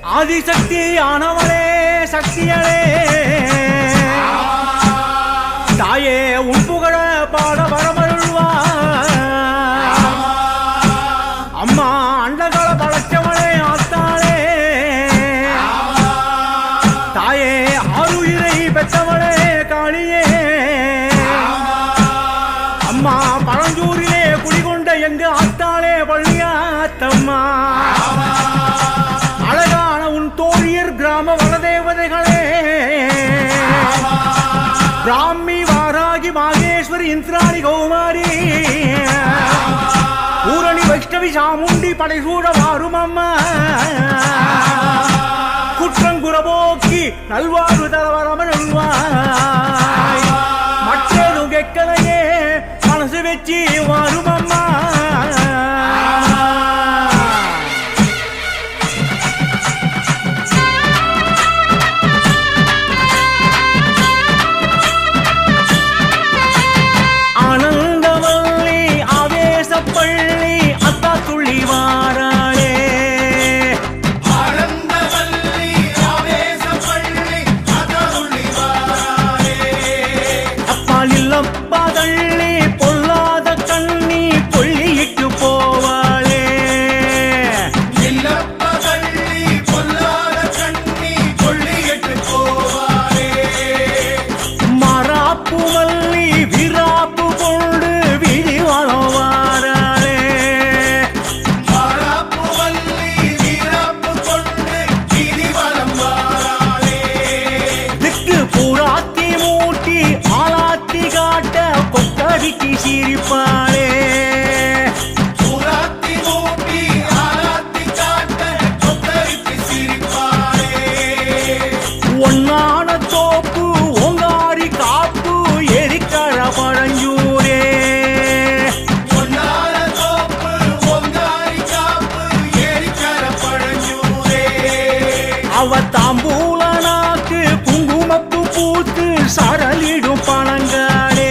ஆதிசக்தி ஆனவளே சக்தியளே தாயே உன் புகழ பாட வரமருள்வா அம்மா அண்டகால படைச்சவளே ஆத்தாளே தாயே ஆறுயிரை பெற்றவளே காளியே அம்மா பழஞ்சூரிலே குடிகொண்ட எங்க ஆத்தாளே பள்ளியாத்தம்மா கிராம வனதேவதைகளே பிராமி வாராகி மாகேஸ்வரி இந்திராணி கௌமாரி பூரணி வைஷ்ணவி சாமுண்டி படைசூழ வாரும் அம்மா குற்றங்குறபோக்கி நல்வாழ்வு தரவரமன் மற்றதும் கெக்கலையே மனசு வச்சு வாரும் அம்மா சிரிப்பாளே ஒன்னான தோப்பு ஓங்காரி காப்பு எரிக்கழ பழஞ்சூரே அவ தாம்பூலனாக்கு குங்குமப்பு பூத்து சரலிடும் பணங்காரே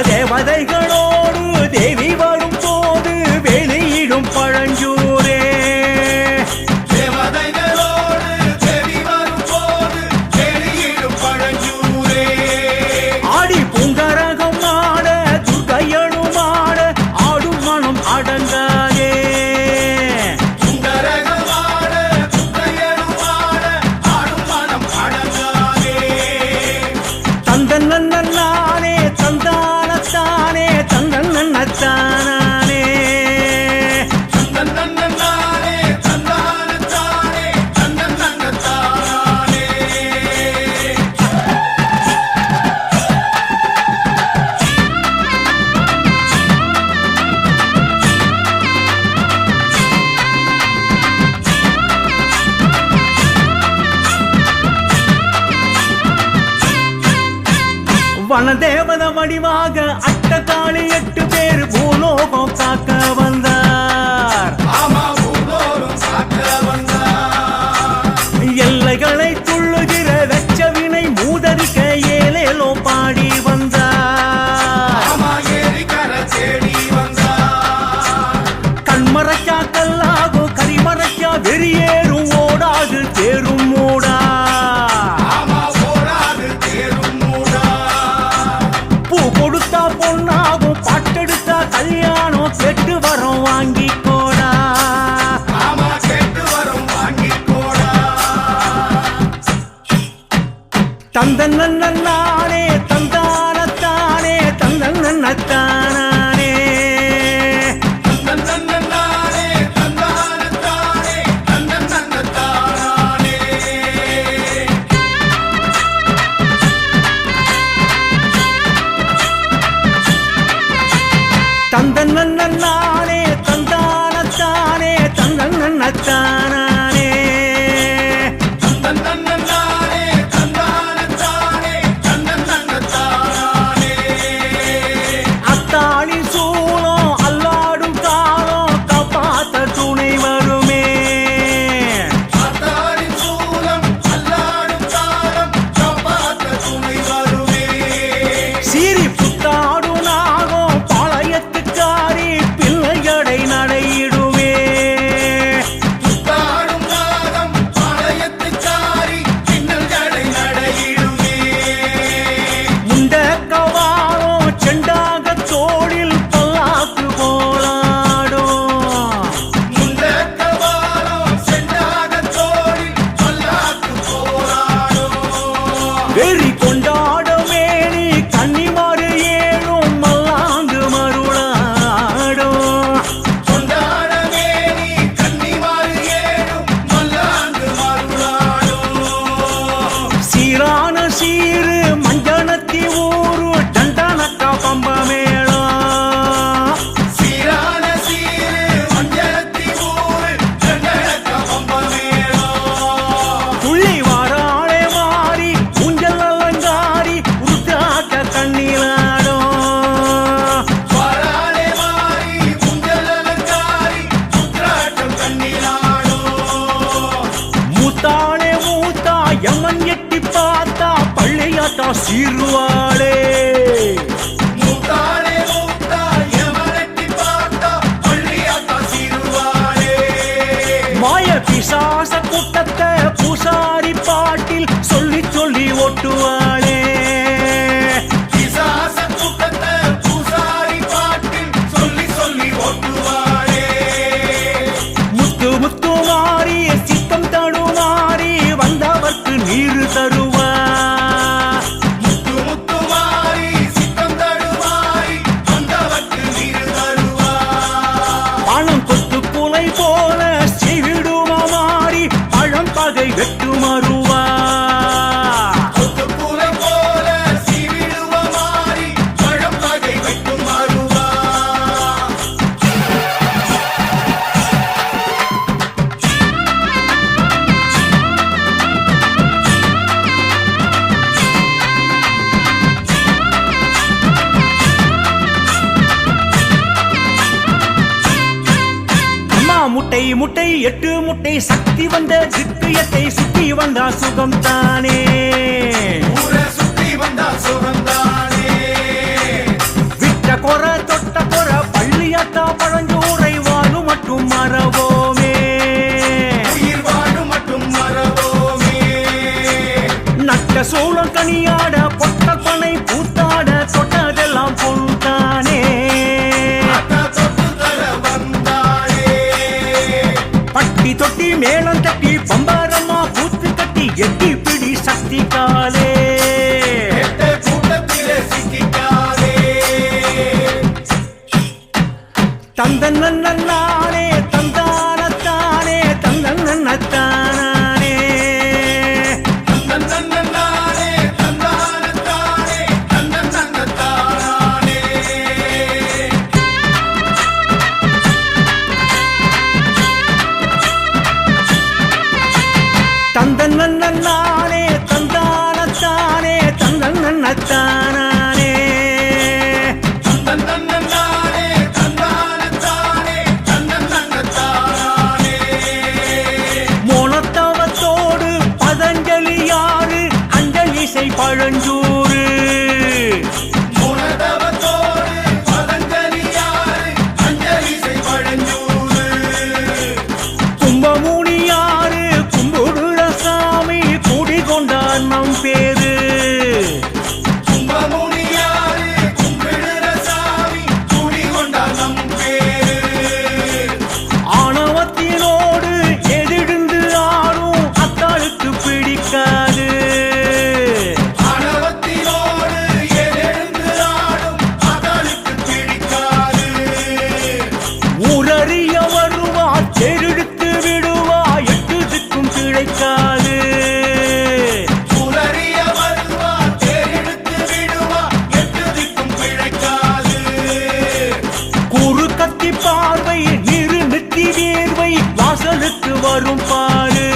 தேவதைகளோடு தேவி வரும் போது வெளியிடும் பழஞ்சூரே தேவதைகளோடு தேவி வரும் போது வெளியிடும் பழஞ்சூரே ஆடி பூங்கரகம் ஆட துர்க்கையனும் ஆட ஆடும் மனம் அடங்காதே பூங்கரகம் ஆட துர்க்கையனும் ஆட ஆடும் மனம் அடங்காதே தந்தன் நன்னானே தந்தானே தந்தன் நன்னத்தானே தந்தன் நன்னானே தந்தானே தந்தன் நன்னத்தானே வனதேவத வடிவாக அட்டகாளி 8 பேர் பூலோகம் காக்க வந்தார் எல்லைகளை துள்ளுகிற வெச்சவினை மூதறிக்க ஏலேலோ பாடி வந்தார் கண்மறைக்கா கல்லாகும் கரிமறைக்கா வெறியேறும் ஓடாது தேரும் மூடா பொண்ணாகும் பாட்டெடுத்தா கல்யாணம் கெட்டு வரும் வாங்கி கோடா தந்தன் நன்னானே தந்தானத்தானே தந்தன் நன்னத்தானே தந்தன்னே தந்தானத்தானே தந்தன்னத்தானே அத்தாளி சூளம் அல்லாடும் காலம் காப்பாத்த துணை வருமே சீரி புத்தாடும் நாகம் பாளையத்துக்காரி பிள்ளையடை நடையிடுமே முண்ட கவாரம் செண்டாக தோளில் பல்லாக்கு போலாடும் வெறி கொண்டாட மேனி கன்னிமாறு ஏழும் மல்லாங்கு மருளாடும் சீரான சீரு மஞ்சனத்தி ஊரு தண்டனக்கா பம்ப மேளம் துள்ளி வாராளே மாறி ஊஞ்சல் அலங்காரி உருத்தாக்க கண்ணிலாடும் மூத்தாளே மூத்தா யமன் எட்டி பார்த்தா பள்ளியாட்டா சீருவாளே மாய பிசாச கூட்டத்தை பூசாரி பாட்டில் சொல்லி சொல்லி ஓட்டுவாளே முத்து முத்து மாறி சித்தம் தடுமாறி வந்தவர்க்கு நீர் தருவா பணம் கொத்து குலை போல செய்விடுமா மாறி பழம் பகை வெட்டு மறுவா அம்மா முட்டை முட்டை எட்டு முட்டை சக்தி வந்த சித்தியத்தை சுத்தி வந்தா சுகம் தானே விட்ட கொர தொட்ட கொர பள்ளியாத்தா பழஞ்சோரை வாழு மட்டும் மறவோமே நட்ட சோளம் கனியாட பொட்ட பனை பூத்தாட தொட்டதெல்லாம் பொழுதானே பட்டி தொட்டி மேளம் தட்டி பம்பரமா பூத்து கட்டி எட்டி பிடி சக்தி காலே தந்தன்னே தந்தானத்தானே தந்தன்னத்தானே தந்தன்னே தந்தானத்தானே தந்தன்னத்தானே வரும் பாரு.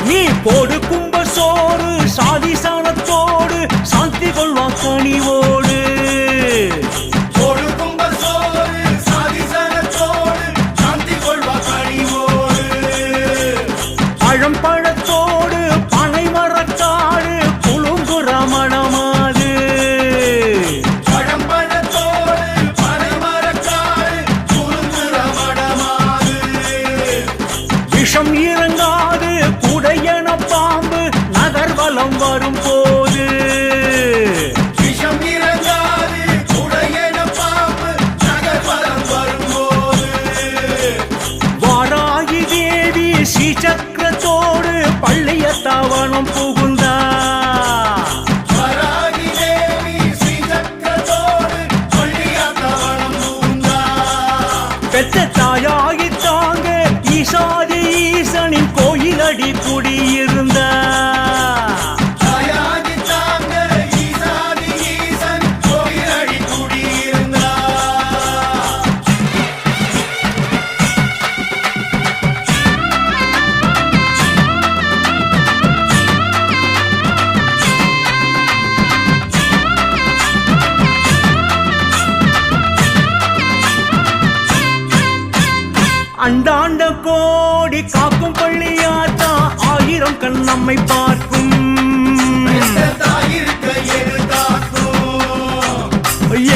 நீ போடு கும்ப சோறு சாதி சாணத்தோடு சாந்தி கொள்வான் கனிவோடு. பழத்தோடு பனை மரக்காடு குழுங்குற மணமாது. விஷம் இறங்காது குடையன பாம்பு நகர்வலம் வரும் போது. வாராகி தேவி ஸ்ரீசக்கரத்தோடு பள்ளியத்தாவனம் புகுந்தா. பெற்ற தாயாகி தாங்க ஈசாதி ஈசனின் கோயிலடி குடியிருந்த. அண்டாண்ட கோடி காக்கும் பள்ளியாத்தா ஆயிரம் கண் நம்மை பார்க்கும்.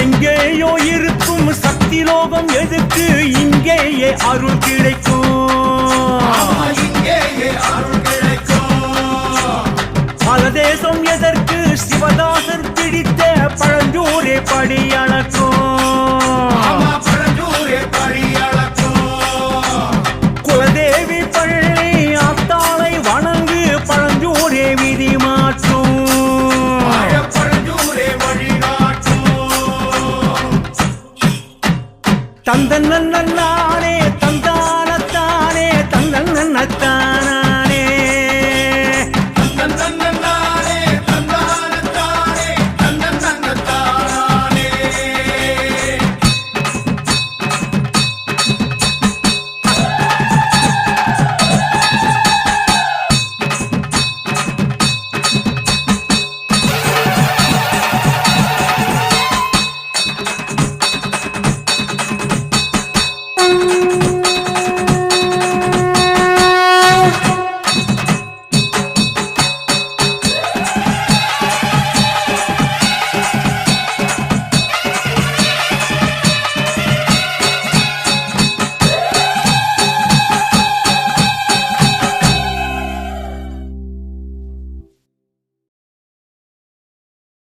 எங்கேயோ இருக்கும் சக்தி லோகம் எதுக்கு இங்கேயே அருள் கிடைக்கும். பல தேசம் எதற்கு சிவதாசர் பிடித்த பழஞ்சோரே படியளக்கும்.